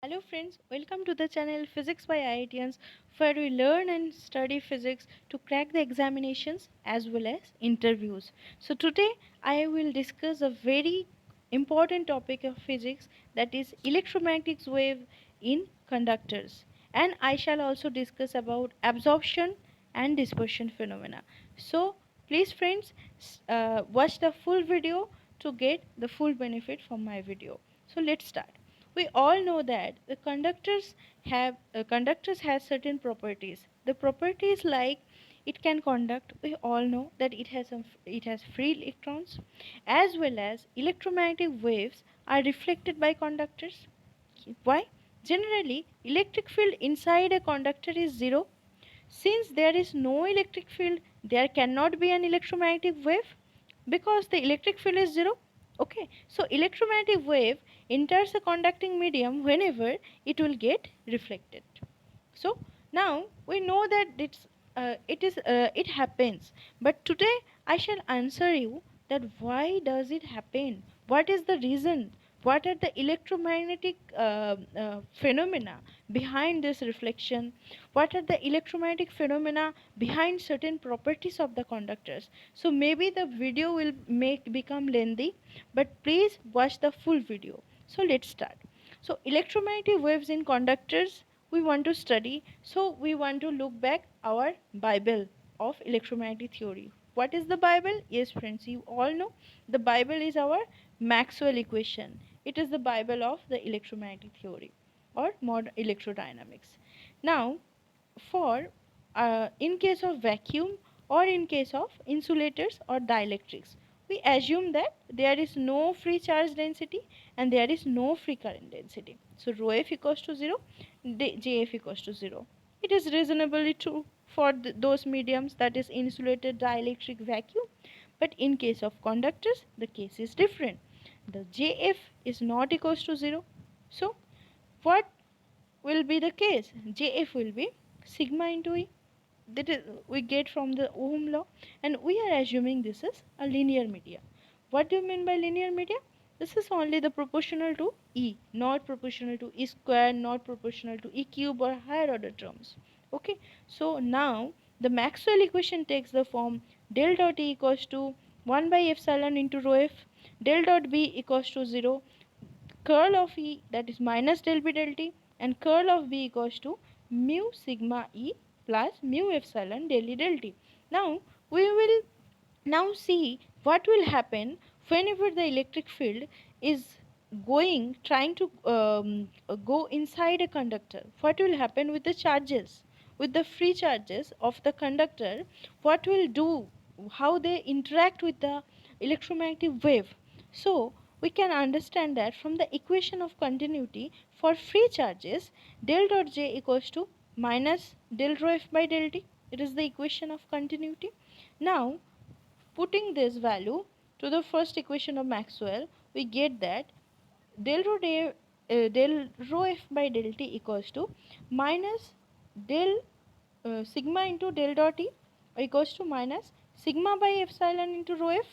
Hello friends, welcome to the channel Physics by IITians, where we learn and study physics to crack the examinations as well as interviews. So today I will discuss a very important topic of physics, that is electromagnetic wave in conductors, and I shall also discuss about absorption and dispersion phenomena. So please friends, watch the full video to get the full benefit from my video. So let's start. We all know that the conductors have certain properties. The properties like it can conduct. We all know that it has free electrons, as well as electromagnetic waves are reflected by conductors. Why? Generally, electric field inside a conductor is zero. Since there is no electric field, there cannot be an electromagnetic wave because the electric field is zero. Okay, so electromagnetic wave enters a conducting medium whenever it will get reflected. So now we know that it happens, but today I shall answer you that why does it happen, what is the reason, what are the electromagnetic phenomena behind this reflection, what are the electromagnetic phenomena behind certain properties of the conductors. So maybe the video will make become lengthy, but please watch the full video. So let's start. So electromagnetic waves in conductors we want to study. So we want to look back our Bible of electromagnetic theory. What is the Bible? Yes friends, you all know the Bible is our Maxwell equation. It is the Bible of the electromagnetic theory or modern electrodynamics. Now for in case of vacuum or in case of insulators or dielectrics, we assume that there is no free charge density and there is no free current density. So rho f equals to 0, Jf equals to 0. It is reasonably true for those mediums, that is insulated, dielectric, vacuum. But in case of conductors, the case is different. The Jf is not equals to 0. So what will be the case? Jf will be sigma into E. That is we get from the Ohm law, and we are assuming this is a linear media. What do you mean by linear media? This is only the proportional to E, not proportional to E square, not proportional to E cube or higher order terms. Okay, so now the Maxwell equation takes the form del dot E equals to 1 by epsilon into rho f, del dot B equals to 0, curl of E, that is minus del B del T, and curl of B equals to mu sigma E plus mu epsilon del E del T. Now we will now see what will happen whenever the electric field is trying to go inside a conductor. What will happen with the charges, with the free charges of the conductor? What will do, how they interact with the electromagnetic wave? So we can understand that from the equation of continuity for free charges, del dot j equals to minus del rho f by del t. It is the equation of continuity. Now putting this value to the first equation of Maxwell, we get that del rho, del rho f by del t equals to minus del sigma into del dot E equals to minus sigma by epsilon into rho f.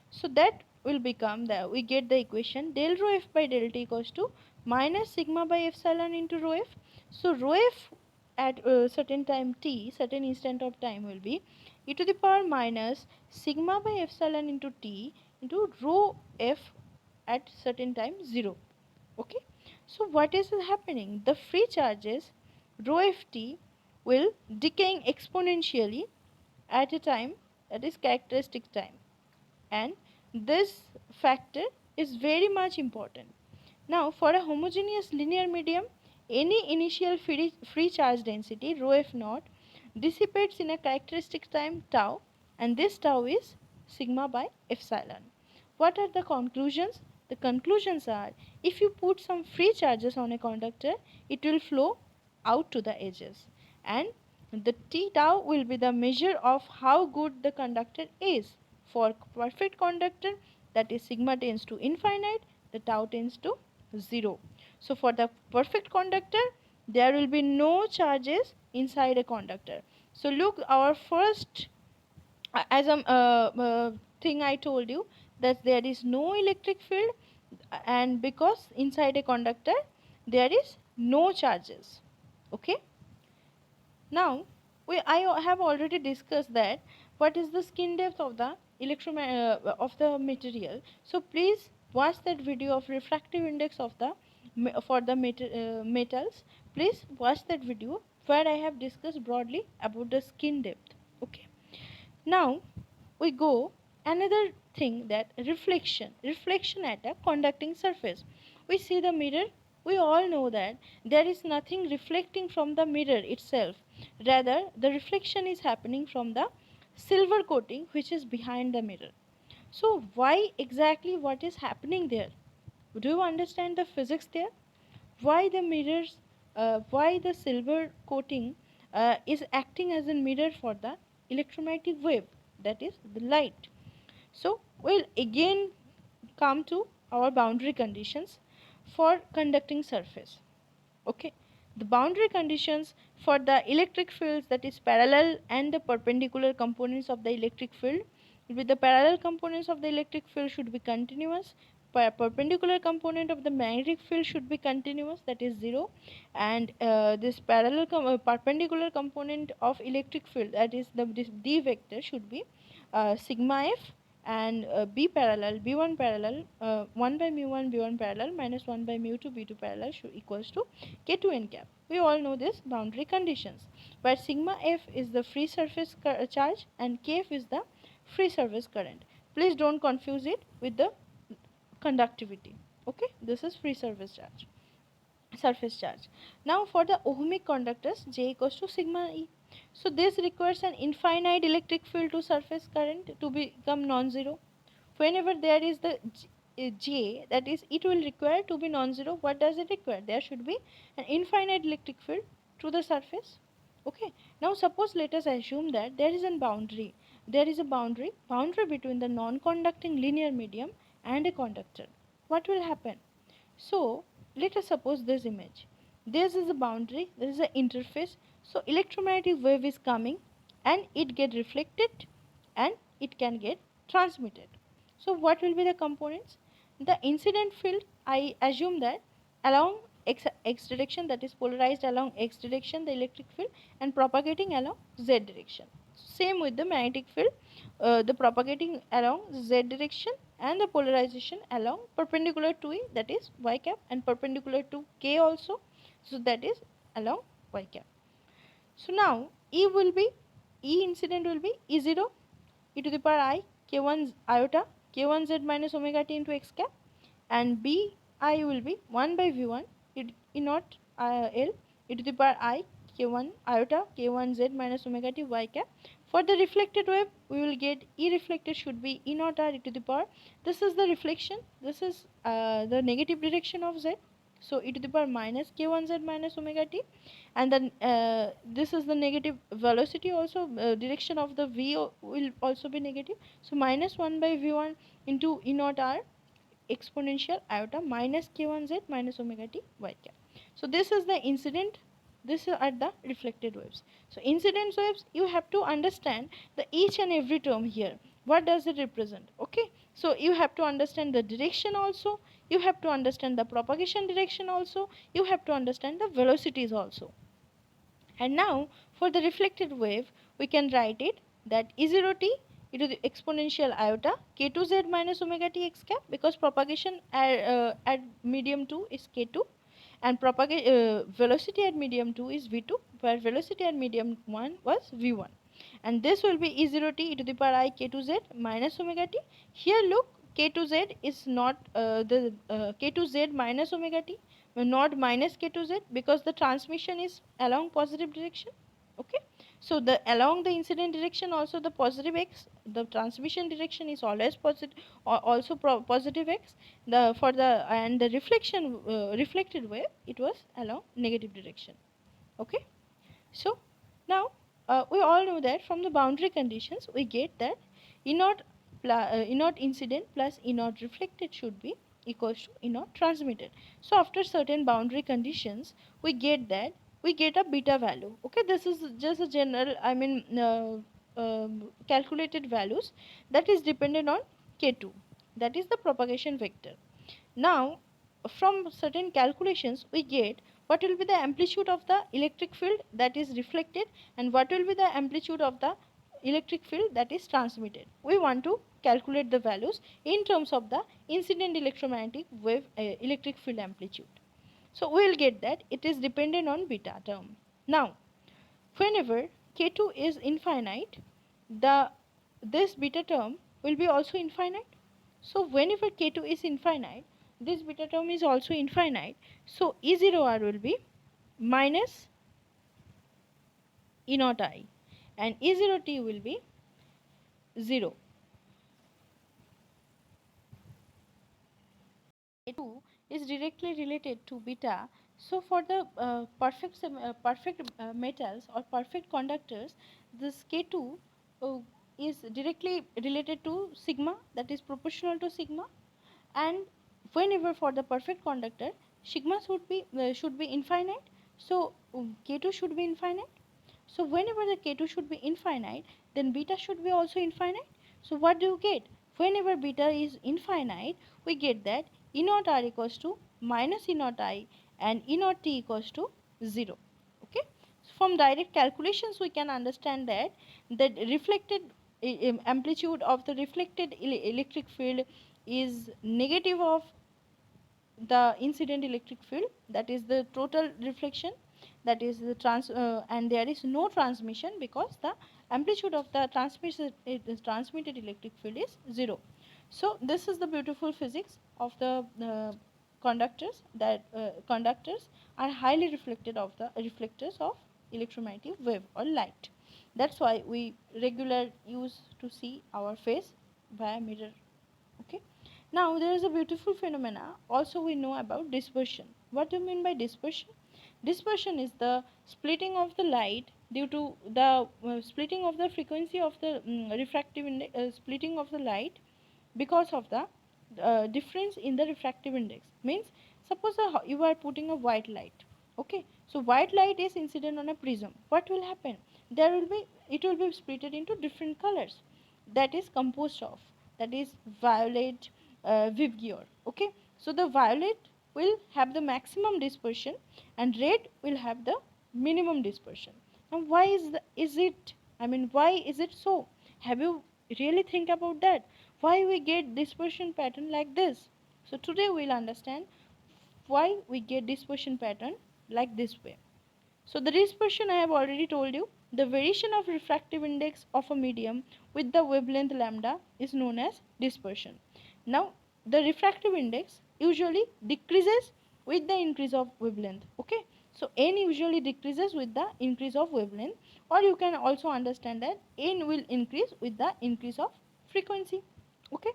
So that will become the, we get the equation del rho f by del t equals to minus sigma by epsilon into rho f. So rho f at a certain time t, certain instant of time, will be e to the power minus sigma by epsilon into t into rho f at certain time 0. Okay, so what is happening? The free charges rho f t will decaying exponentially at a time, that is characteristic time, and this factor is very much important. Now for a homogeneous linear medium, any initial free charge density rho f naught dissipates in a characteristic time tau, and this tau is sigma by epsilon. What are the conclusions? The conclusions are, if you put some free charges on a conductor, it will flow out to the edges, and the T tau will be the measure of how good the conductor is. For perfect conductor, that is sigma tends to infinite, the tau tends to 0. So for the perfect conductor, there will be no charges inside a conductor. So look, our first as a thing I told you, that there is no electric field, and because inside a conductor there is no charges. Okay. Now I have already discussed that what is the skin depth of the of the material. So please watch that video of refractive index of the for the metals. Please watch that video where I have discussed broadly about the skin depth. Okay. Now we go another thing, that reflection at a conducting surface. We see the mirror. We all know that there is nothing reflecting from the mirror itself, rather the reflection is happening from the silver coating which is behind the mirror. So why exactly, what is happening there? Do you understand the physics there? Why the mirrors, why the silver coating is acting as a mirror for the electromagnetic wave, that is the light. So we'll again come to our boundary conditions for conducting surface. Okay, the boundary conditions for the electric fields, that is parallel and the perpendicular components of the electric field. With the parallel components of the electric field should be continuous, perpendicular component of the magnetic field should be continuous, that is 0, and this perpendicular component of electric field, that is this d vector, should be sigma f, and b parallel, b1 parallel, 1 by mu1 b1 parallel minus 1 by mu2 b2 parallel should equals to k2 n cap. We all know this boundary conditions, where sigma f is the free surface charge and kf is the free surface current. Please don't confuse it with the conductivity. Okay, this is free surface charge. Now for the ohmic conductors, J equals to sigma E. So this requires an infinite electric field to surface current to become non-zero. Whenever there is the J, that is, it will require to be non-zero. What does it require? There should be an infinite electric field to the surface. Okay. Now suppose, let us assume that there is a boundary. There is a boundary between the non-conducting linear medium and a conductor. What will happen? So let us suppose this image. This is a boundary, there is an interface. So electromagnetic wave is coming and it get reflected and it can get transmitted. So what will be the components? The incident field, I assume that along x direction, that is polarized along x direction, the electric field, and propagating along z direction. Same with the magnetic field, the propagating along z direction and the polarization along perpendicular to E, that is y cap, and perpendicular to k also, so that is along y cap. So now E incident will be E0 e to the power I k1 iota k1 z minus omega t into x cap, and B I will be 1 by v1 e naught L e to the power I k1 iota k1 z minus omega t y cap. For the reflected wave, we will get E reflected should be E naught R e to the power. This is the reflection. This is the negative direction of Z. So e to the power minus k1 z minus omega t, and then this is the negative velocity also, direction of the V will also be negative. So minus 1 by v1 into E naught R exponential iota minus k1 z minus omega t y cap. So this is the incident, this are the reflected waves. So incident waves, you have to understand the each and every term here, what does it represent. Okay, so you have to understand the direction also, you have to understand the propagation direction also, you have to understand the velocities also. And now for the reflected wave, we can write it that E0t e to the exponential iota k2z minus omega t x cap, because propagation at medium 2 is k2 and velocity at medium 2 is v2, where velocity at medium 1 was v1. And this will be E0t e to the power I k2z minus omega t. Here look, k2z is not k2z minus omega t, not minus k2z, because the transmission is along positive direction. Okay, so the along the incident direction also the positive x, the transmission direction is always positive, also positive x. The for the and the reflection reflected wave, it was along negative direction. Okay, so now we all know that from the boundary conditions we get that E naught E naught incident plus E naught reflected should be equals to E naught transmitted. So after certain boundary conditions, we get that we get a beta value. Okay, this is just a general, I mean calculated values that is dependent on k2, that is the propagation vector. Now from certain calculations we get what will be the amplitude of the electric field that is reflected, and what will be the amplitude of the electric field that is transmitted. We want to calculate the values in terms of the incident electromagnetic wave electric field amplitude. So we will get that it is dependent on beta term. Now whenever k2 is infinite, the this beta term will be also infinite. So whenever k2 is infinite, this beta term is also infinite. So E0R will be minus E naught I, and E0T will be 0. K2 is directly related to beta. So for the perfect metals or perfect conductors, this K2 uh, is directly related to sigma, that is proportional to sigma. And whenever for the perfect conductor, sigma should be infinite, so k2 should be infinite. So whenever the k2 should be infinite, then beta should be also infinite. So what do you get? Whenever beta is infinite, we get that E naught r equals to minus E naught I, and E naught t equals to 0. Okay. So from direct calculations we can understand that the reflected amplitude of the reflected electric field is negative of the incident electric field, that is the total reflection, that is the and there is no transmission because the amplitude of the transmitted electric field is 0. So this is the beautiful physics of the conductors, that conductors are highly reflected of the reflectors of electromagnetic wave or light. That's why we regular use to see our face via mirror. Okay. Now there is a beautiful phenomena also we know about dispersion. What do you mean by dispersion? Dispersion is the splitting of the light due to the splitting of the frequency of the refractive index, splitting of the light because of the difference in the refractive index. Means suppose you are putting a white light. Okay, so white light is incident on a prism. What will happen? There will be, it will be splitted into different colors, that is composed of, that is violet, vividor. Okay, so the violet will have the maximum dispersion and red will have the minimum dispersion. Now why is it, I mean, why is it so? Have you really think about that, why we get dispersion pattern like this? So today we'll understand why we get dispersion pattern like this way. So the dispersion I have already told you. The variation of refractive index of a medium with the wavelength lambda is known as dispersion. Now the refractive index usually decreases with the increase of wavelength. Okay. So n usually decreases with the increase of wavelength, or you can also understand that n will increase with the increase of frequency. Okay.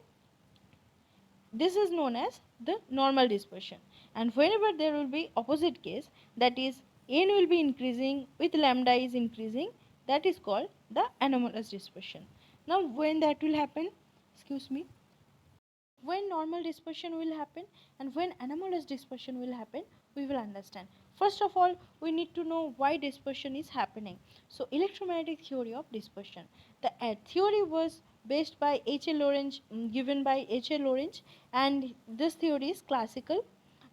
This is known as the normal dispersion. And whenever there will be opposite case, that is n will be increasing with lambda is increasing, that is called the anomalous dispersion. Now when that will happen, excuse me, when normal dispersion will happen and when anomalous dispersion will happen, we will understand. First of all, we need to know why dispersion is happening. So electromagnetic theory of dispersion, the theory was based by H.A. Lorentz, given by H.A. Lorentz, and this theory is classical,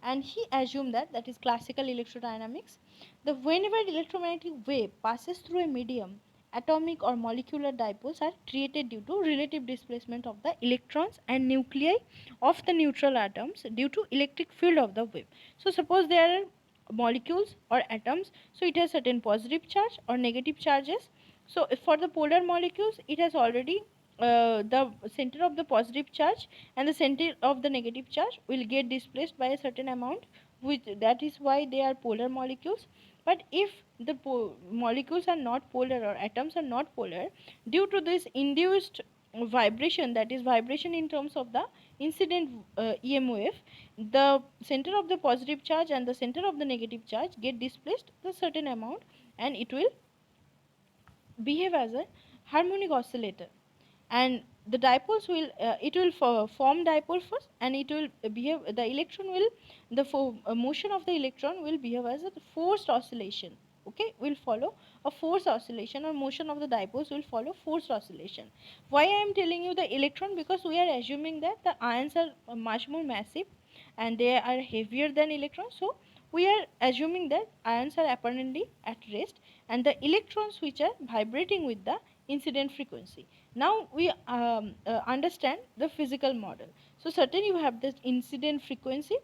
and he assumed that, that is classical electrodynamics, the whenever electromagnetic wave passes through a medium, atomic or molecular dipoles are created due to relative displacement of the electrons and nuclei of the neutral atoms due to electric field of the wave. So suppose there are molecules or atoms, so it has certain positive charge or negative charges. So if for the polar molecules, it has already the center of the positive charge and the center of the negative charge will get displaced by a certain amount, which that is why they are polar molecules. But if the molecules are not polar or atoms are not polar, due to this induced vibration, that is vibration in terms of the incident EM wave, the center of the positive charge and the center of the negative charge get displaced a certain amount, and it will behave as a harmonic oscillator. And the dipoles will it will form dipole first, and it will behave, the electron will, the motion of the electron will behave as a forced oscillation. Okay, will follow a forced oscillation, or motion of the dipoles will follow forced oscillation. Why I am telling you the electron? Because we are assuming that the ions are much more massive and they are heavier than electrons. So we are assuming that ions are apparently at rest and the electrons which are vibrating with the incident frequency. Now we understand the physical model. So certainly you have this incident frequency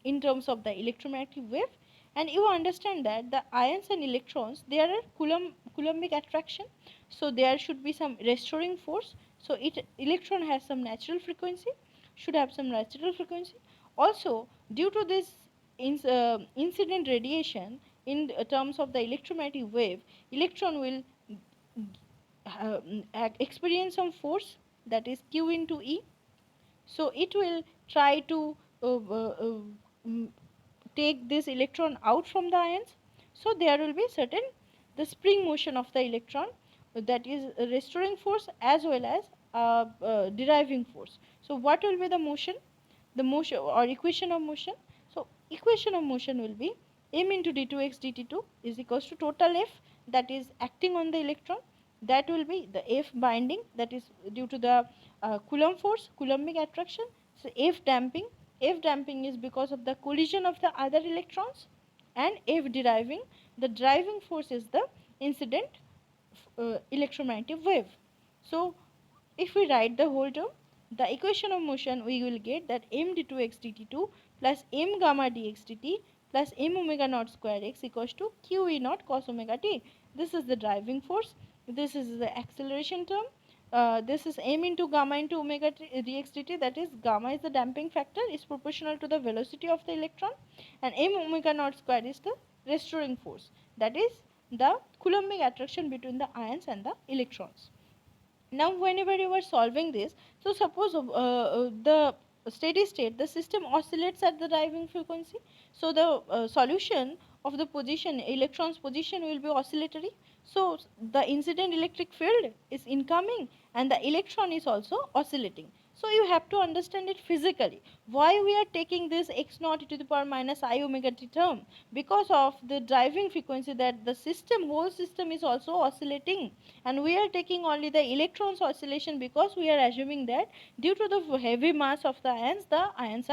in terms of the electromagnetic wave, and you understand that the ions and electrons, there are coulombic attraction, so there should be some restoring force. So it electron has some natural frequency, should have some natural frequency. Also due to this incident radiation in terms of the electromagnetic wave, electron will experience some force, that is q into E. So it will try to mm, take this electron out from the ions. So there will be certain the spring motion of the electron, that is a restoring force as well as deriving force. So what will be the motion? The motion or equation of motion. So equation of motion will be m into d2x dt2 is equals to total F that is acting on the electron. That will be the F binding, that is due to the Coulomb force, Coulombic attraction. So F damping. F damping is because of the collision of the other electrons, and F deriving, the driving force is the incident electromagnetic wave. So if we write the whole term, the equation of motion, we will get that m d2x dt2 plus m gamma dx dt plus m omega naught square x equals to q e naught cos omega t. This is the driving force. This is the acceleration term. This is m into gamma into omega dx dt, that is gamma is the damping factor, is proportional to the velocity of the electron, and m omega naught square is the restoring force, that is the Coulombic attraction between the ions and the electrons. Now whenever you are solving this, so suppose the steady state, the system oscillates at the driving frequency, so the solution of the position, electron's position will be oscillatory. So the incident electric field is incoming and the electron is also oscillating. So you have to understand it physically, why we are taking this x naught e to the power minus I omega t term, because of the driving frequency, that the system, whole system is also oscillating, and we are taking only the electrons oscillation because we are assuming that due to the heavy mass of the ions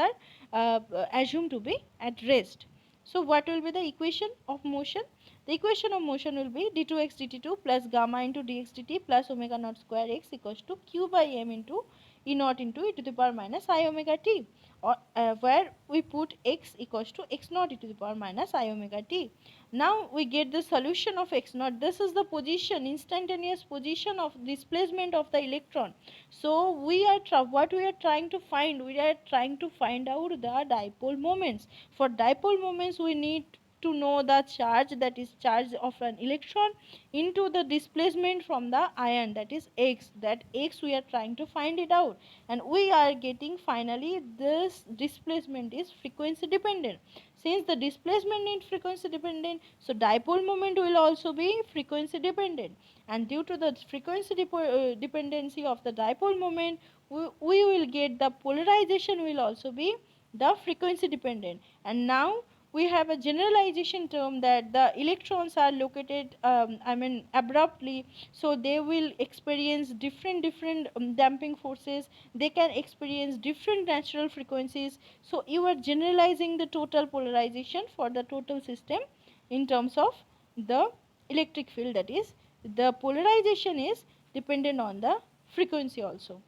are assumed to be at rest. So what will be the equation of motion? The equation of motion will be d2x dt2 plus gamma into dx dt plus omega naught square x equals to q by m into e naught into e to the power minus I omega t, or where we put x equals to x naught e to the power minus I omega t. Now we get the solution of x naught. This is the position, instantaneous position of displacement of the electron. So we are what we are trying to find, we are trying to find out the dipole moments. For dipole moments we need to know the charge, that is charge of an electron into the displacement from the ion, that is x. That x we are trying to find it out, and we are getting finally this displacement is frequency dependent. Since the displacement is frequency dependent, so dipole moment will also be frequency dependent, and due to the frequency dependency of the dipole moment, we will get the polarization will also be the frequency dependent. And now we have a generalization term that the electrons are located abruptly, so they will experience different damping forces, they can experience different natural frequencies. So you are generalizing the total polarization for the total system in terms of the electric field, that is the polarization is dependent on the frequency also.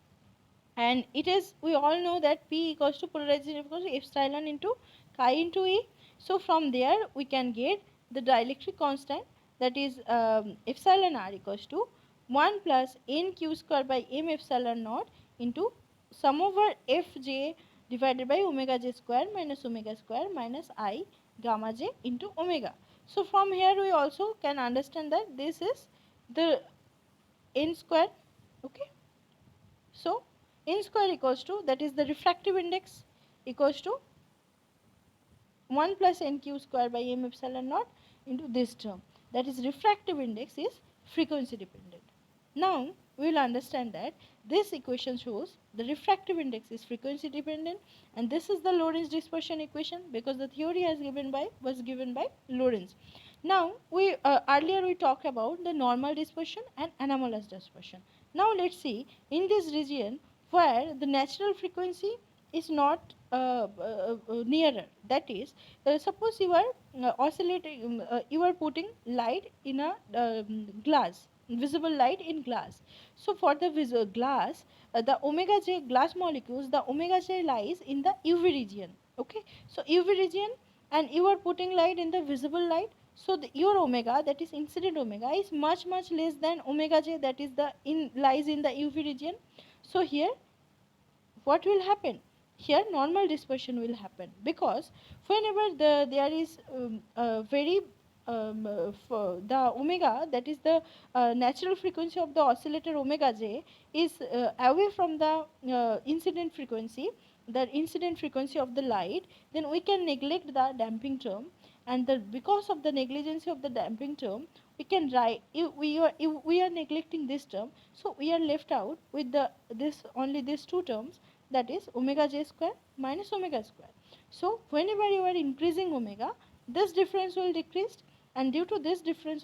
And it is, we all know that P equals to polarization equals to epsilon into chi into E. So from there we can get the dielectric constant, that is epsilon r equals to 1 plus n q square by m epsilon naught into sum over fj divided by omega j square minus omega square minus I gamma j into omega. So from here we also can understand that this is the n square. Okay. So n square equals to, that is the refractive index, equals to 1 plus nq square by m epsilon naught into this term, that is refractive index is frequency dependent. Now we will understand that this equation shows the refractive index is frequency dependent, and this is the Lorentz dispersion equation because the theory was given by Lorentz. Now we earlier we talked about the normal dispersion and anomalous dispersion. Now let's see in this region where the natural frequency is not nearer. That is, suppose you are oscillating, you are putting light in a glass, visible light in glass. So for the glass, the omega j glass molecules, the omega j lies in the UV region. Okay, so UV region, and you are putting light in the visible light. So your omega, that is incident omega, is much less than omega j, that is the lies in the UV region. So here what will happen? Here normal dispersion will happen, because whenever there is very the omega, that is the natural frequency of the oscillator omega j, is away from the incident frequency, the incident frequency of the light, then we can neglect the damping term. And because of the negligence of the damping term, we can write, if we are neglecting this term, so we are left out with the this only these two terms, that is omega j square minus omega square. So whenever you are increasing omega, this difference will decrease, and due to this difference,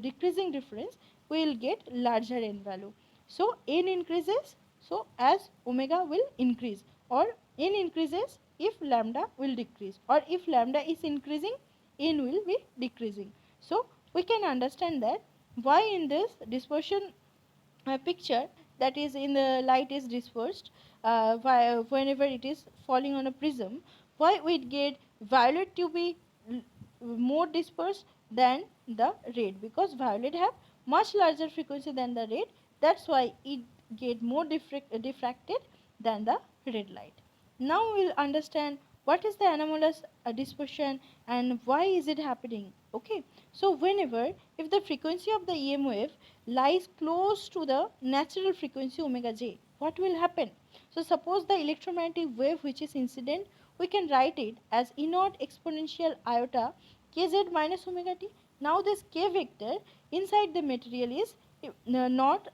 decreasing difference, we will get larger n value. So n increases, so as omega will increase, or n increases if lambda will decrease, or if lambda is increasing, n will be decreasing. So we can understand that why in this dispersion picture, that is in the light is dispersed, whenever it is falling on a prism, why we get violet to be more dispersed than the red, because violet have much larger frequency than the red, that's why it get more diffracted than the red light. Now we will understand what is the anomalous dispersion and why is it happening. Okay, so whenever, if the frequency of the EM wave lies close to the natural frequency omega j, what will happen? So suppose the electromagnetic wave which is incident, we can write it as E naught exponential iota kz minus omega t. Now this k vector inside the material is not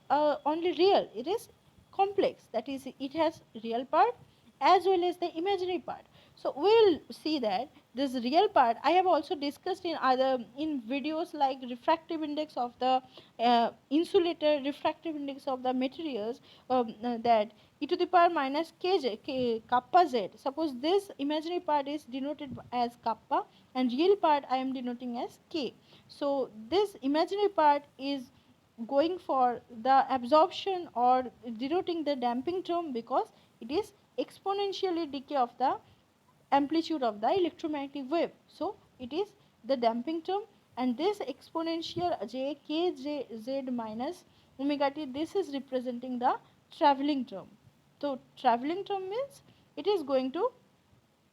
only real, it is complex, that is it has real part as well as the imaginary part. So we will see that this real part I have also discussed in other in videos like refractive index of the insulator, refractive index of the materials, that e to the power minus kj kappa z. Suppose this imaginary part is denoted as kappa and real part I am denoting as k. So this imaginary part is going for the absorption or denoting the damping term, because it is exponentially decay of the amplitude of the electromagnetic wave. So it is the damping term, and this exponential j k j z minus omega t, this is representing the travelling term. So travelling term means it is going to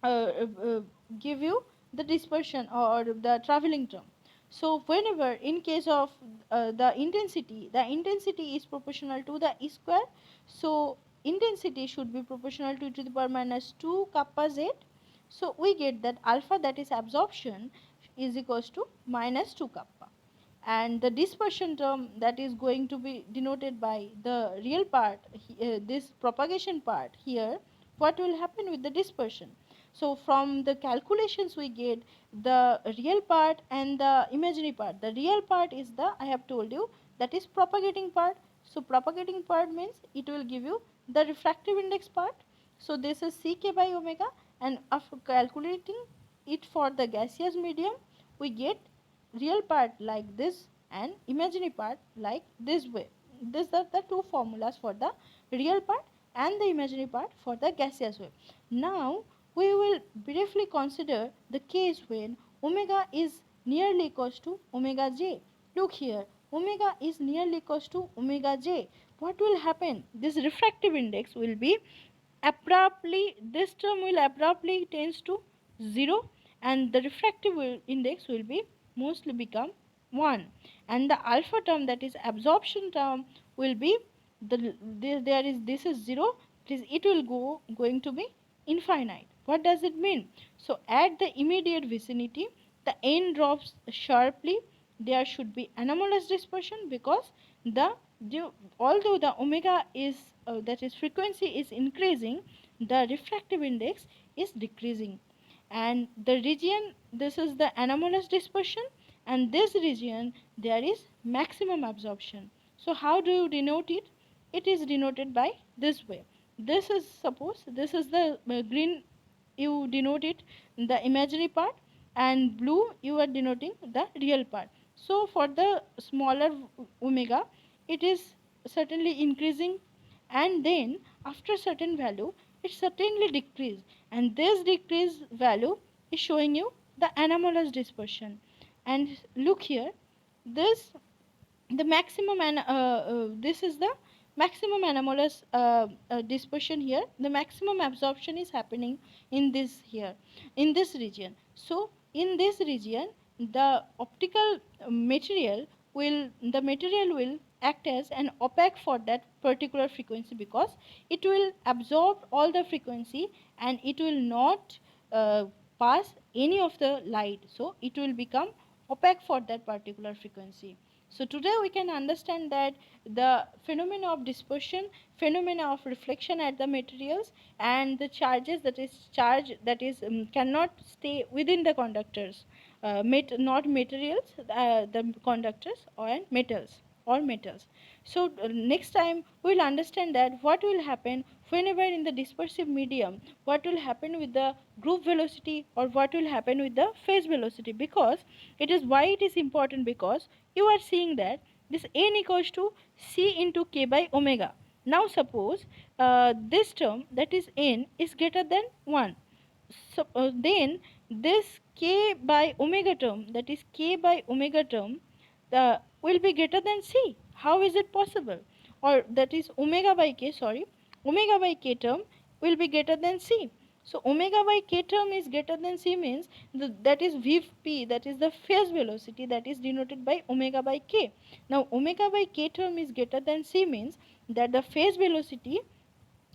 uh, uh, uh, give you the dispersion or the travelling term. So whenever in case of the intensity is proportional to the E square, so intensity should be proportional to e to the power minus 2 kappa z. So we get that alpha, that is absorption, is equals to minus 2 kappa, and the dispersion term, that is going to be denoted by the real part, this propagation part here. What will happen with the dispersion? So from the calculations we get the real part and the imaginary part. The real part is the, I have told you, that is propagating part. So propagating part means it will give you the refractive index part. So this is ck by omega, and after calculating it for the gaseous medium, we get real part like this and imaginary part like this way. These are the two formulas for the real part and the imaginary part for the gaseous wave. Now we will briefly consider the case when omega is nearly equals to omega j. Look here, omega is nearly equals to omega j. What will happen? This refractive index will be abruptly, this term will abruptly tends to 0, and the refractive index will be mostly become 1, and the alpha term, that is absorption term, will be there is this is 0, it will going to be infinite. What does it mean? So at the immediate vicinity the n drops sharply, there should be anomalous dispersion, because the although the omega is that is frequency is increasing, the refractive index is decreasing, and the region, this is the anomalous dispersion, and this region there is maximum absorption. So how do you denote it? It is denoted by this way. this is, suppose this is the green, you denote it the imaginary part, and blue you are denoting the real part. So for the smaller omega, it is certainly increasing, and then after certain value it certainly decrease, and this decrease value is showing you the anomalous dispersion. And look here, this the maximum, and this is the maximum anomalous dispersion here. The maximum absorption is happening in this here, in this region. So in this region, the optical material will act as an opaque for that particular frequency, because it will absorb all the frequency and it will not uh, pass any of the light, so it will become opaque for that particular frequency. So today we can understand that the phenomena of dispersion, phenomena of reflection at the materials, and the charges, that is charge that is cannot stay within the conductors, not materials, the conductors or metals or metals. So next time we will understand that what will happen whenever in the dispersive medium, what will happen with the group velocity, or what will happen with the phase velocity. Because it is, why it is important, because you are seeing that this n equals to c into k by omega. Now suppose this term, that is n, is greater than 1. So then this k by omega term, that is k by omega term, will be greater than c. How is it possible? Or that is omega by k, sorry, omega by k term will be greater than c. So omega by k term is greater than c means that is vp, that is the phase velocity, that is denoted by omega by k. Now omega by k term is greater than c means that the phase velocity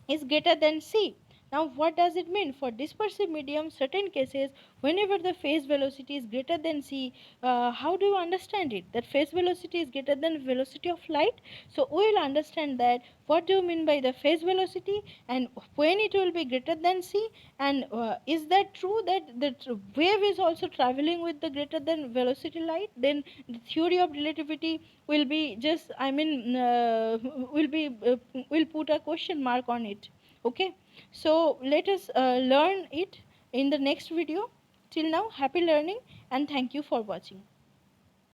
is greater than c. Now what does it mean? For dispersive medium, certain cases, whenever the phase velocity is greater than c, how do you understand it? That phase velocity is greater than velocity of light. So we will understand that what do you mean by the phase velocity, and when it will be greater than c, and is that true that the wave is also traveling with the greater than velocity light? Then the theory of relativity will be just, I mean, will put a question mark on it. Okay, so let us learn it in the next video. Till now, happy learning, and thank you for watching.